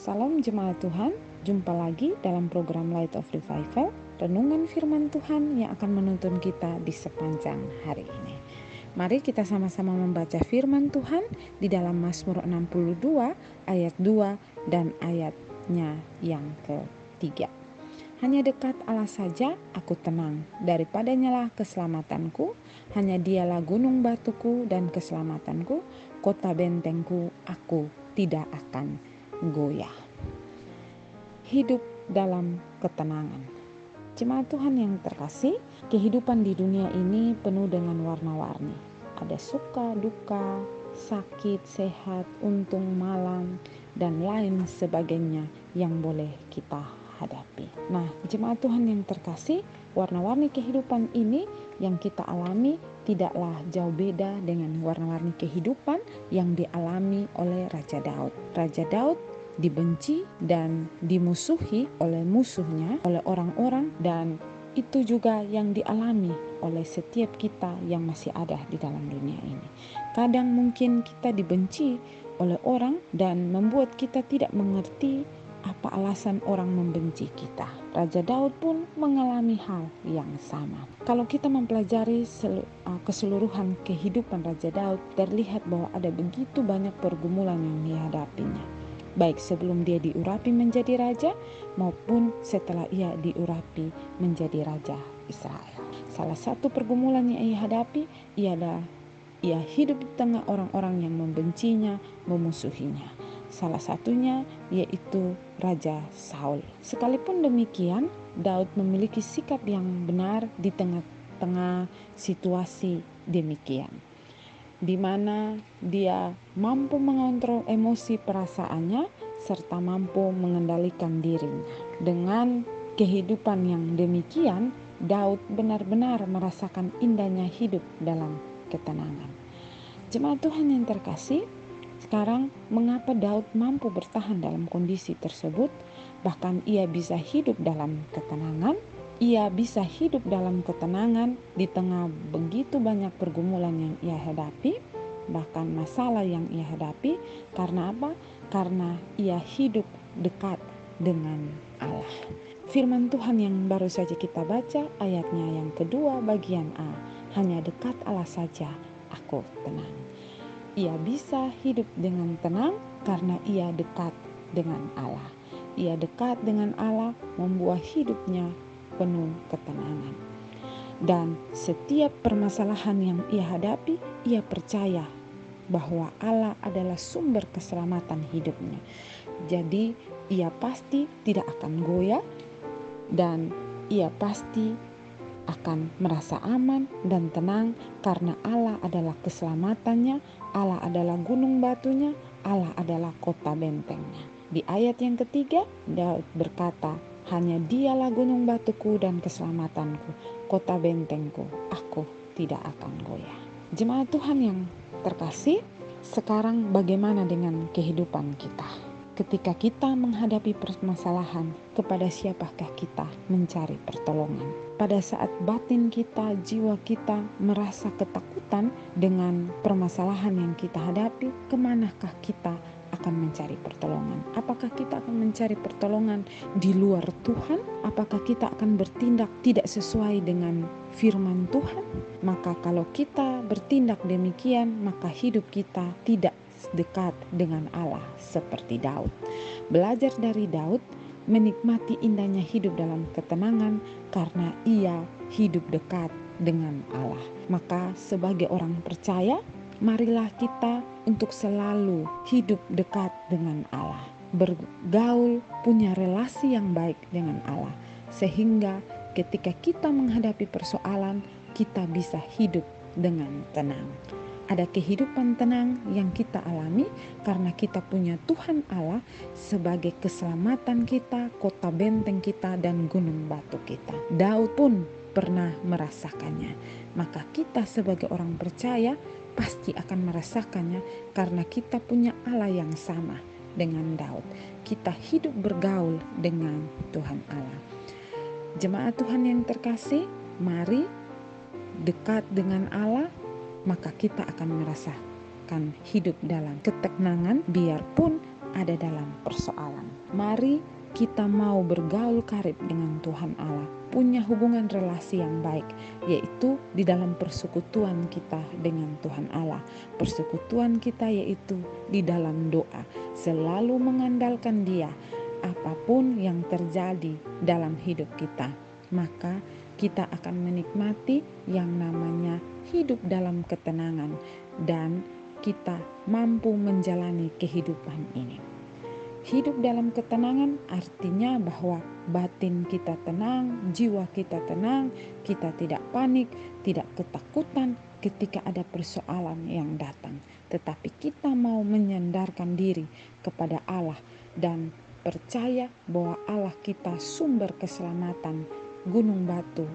Salam jemaat Tuhan, jumpa lagi dalam program Light of Revival, renungan firman Tuhan yang akan menuntun kita di sepanjang hari ini. Mari kita sama-sama membaca firman Tuhan di dalam Mazmur 62 ayat 2 dan ayatnya yang ketiga. Hanya dekat Allah saja aku tenang, daripadanya lah keselamatanku, hanya dialah gunung batuku dan keselamatanku, kota bentengku, aku tidak akan goyah. Hidup dalam ketenangan. Jemaat Tuhan yang terkasih, kehidupan di dunia ini penuh dengan warna-warni. Ada suka, duka, sakit, sehat, untung, malang, dan lain sebagainya yang boleh kita hadapi. Nah, jemaat Tuhan yang terkasih, warna-warni kehidupan ini yang kita alami tidaklah jauh beda dengan warna-warni kehidupan yang dialami oleh Raja Daud. Raja Daud dibenci dan dimusuhi oleh musuhnya, oleh orang-orang, dan itu juga yang dialami oleh setiap kita yang masih ada di dalam dunia ini. Kadang mungkin kita dibenci oleh orang dan membuat kita tidak mengerti apa alasan orang membenci kita. Raja Daud pun mengalami hal yang sama. Kalau kita mempelajari keseluruhan kehidupan Raja Daud, terlihat bahwa ada begitu banyak pergumulan yang dihadapinya. Baik sebelum dia diurapi menjadi raja maupun setelah ia diurapi menjadi raja Israel. Salah satu pergumulan yang ia hadapi ialah ia hidup di tengah orang-orang yang membencinya, memusuhinya. Salah satunya yaitu Raja Saul. Sekalipun demikian, Daud memiliki sikap yang benar di tengah-tengah situasi demikian, di mana dia mampu mengontrol emosi perasaannya serta mampu mengendalikan dirinya. Dengan kehidupan yang demikian, Daud benar-benar merasakan indahnya hidup dalam ketenangan. Jemaat Tuhan yang terkasih, sekarang mengapa Daud mampu bertahan dalam kondisi tersebut? Bahkan ia bisa hidup dalam ketenangan. Ia bisa hidup dalam ketenangan di tengah begitu banyak pergumulan yang ia hadapi, bahkan masalah yang ia hadapi. Karena apa? Karena ia hidup dekat dengan Allah. Firman Tuhan yang baru saja kita baca, ayatnya yang kedua bagian A. Hanya dekat Allah saja aku tenang. Ia bisa hidup dengan tenang karena ia dekat dengan Allah. Ia dekat dengan Allah membuat hidupnya penuh ketenangan. Dan setiap permasalahan yang ia hadapi, ia percaya bahwa Allah adalah sumber keselamatan hidupnya. Jadi ia pasti tidak akan goyah dan ia pasti akan merasa aman dan tenang karena Allah adalah keselamatannya, Allah adalah gunung batunya, Allah adalah kota bentengnya. Di ayat yang ketiga, Daud berkata, hanya dialah gunung batuku dan keselamatanku, kota bentengku, aku tidak akan goyah. Jemaat Tuhan yang terkasih, sekarang bagaimana dengan kehidupan kita? Ketika kita menghadapi permasalahan, kepada siapakah kita mencari pertolongan? Pada saat batin kita, jiwa kita merasa ketakutan dengan permasalahan yang kita hadapi, kemanakah kita akan mencari pertolongan? Apakah kita akan mencari pertolongan di luar Tuhan? Apakah kita akan bertindak tidak sesuai dengan firman Tuhan? Maka kalau kita bertindak demikian, maka hidup kita tidak dekat dengan Allah seperti Daud. Belajar dari Daud, menikmati indahnya hidup dalam ketenangan karena ia hidup dekat dengan Allah. Maka sebagai orang percaya, marilah kita untuk selalu hidup dekat dengan Allah, bergaul, punya relasi yang baik dengan Allah, sehingga ketika kita menghadapi persoalan, kita bisa hidup dengan tenang. Ada kehidupan tenang yang kita alami karena kita punya Tuhan Allah sebagai keselamatan kita, kota benteng kita, dan gunung batu kita. Daud pun pernah merasakannya. Maka kita sebagai orang percaya pasti akan merasakannya karena kita punya Allah yang sama dengan Daud. Kita hidup bergaul dengan Tuhan Allah. Jemaat Tuhan yang terkasih, mari dekat dengan Allah, maka kita akan merasakan hidup dalam ketenangan biarpun ada dalam persoalan. Mari kita mau bergaul karib dengan Tuhan Allah, punya hubungan relasi yang baik, yaitu di dalam persekutuan kita dengan Tuhan Allah. Persekutuan kita yaitu di dalam doa, selalu mengandalkan Dia apapun yang terjadi dalam hidup kita. Maka kita akan menikmati yang namanya hidup dalam ketenangan dan kita mampu menjalani kehidupan ini. Hidup dalam ketenangan artinya bahwa batin kita tenang, jiwa kita tenang, kita tidak panik, tidak ketakutan ketika ada persoalan yang datang. Tetapi kita mau menyandarkan diri kepada Allah dan percaya bahwa Allah kita sumber keselamatan, gunung batu,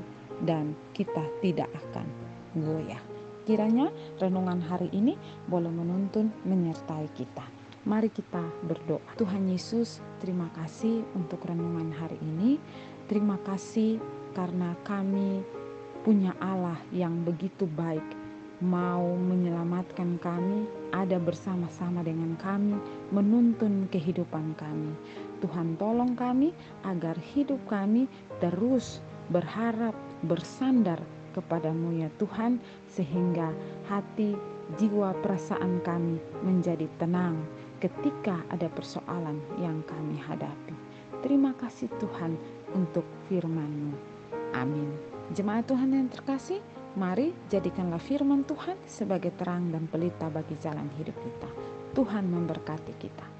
dan kita tidak akan goyah. Kiranya renungan hari ini boleh menuntun menyertai kita. Mari kita berdoa. Tuhan Yesus, terima kasih untuk renungan hari ini. Terima kasih karena kami punya Allah yang begitu baik, mau menyelamatkan kami, ada bersama-sama dengan kami, menuntun kehidupan kami. Tuhan tolong kami agar hidup kami terus berharap, bersandar kepadamu ya Tuhan, sehingga hati, jiwa, perasaan kami menjadi tenang ketika ada persoalan yang kami hadapi. Terima kasih Tuhan untuk firman-Mu. Amin. Jemaat Tuhan yang terkasih, mari jadikanlah firman Tuhan sebagai terang dan pelita bagi jalan hidup kita. Tuhan memberkati kita.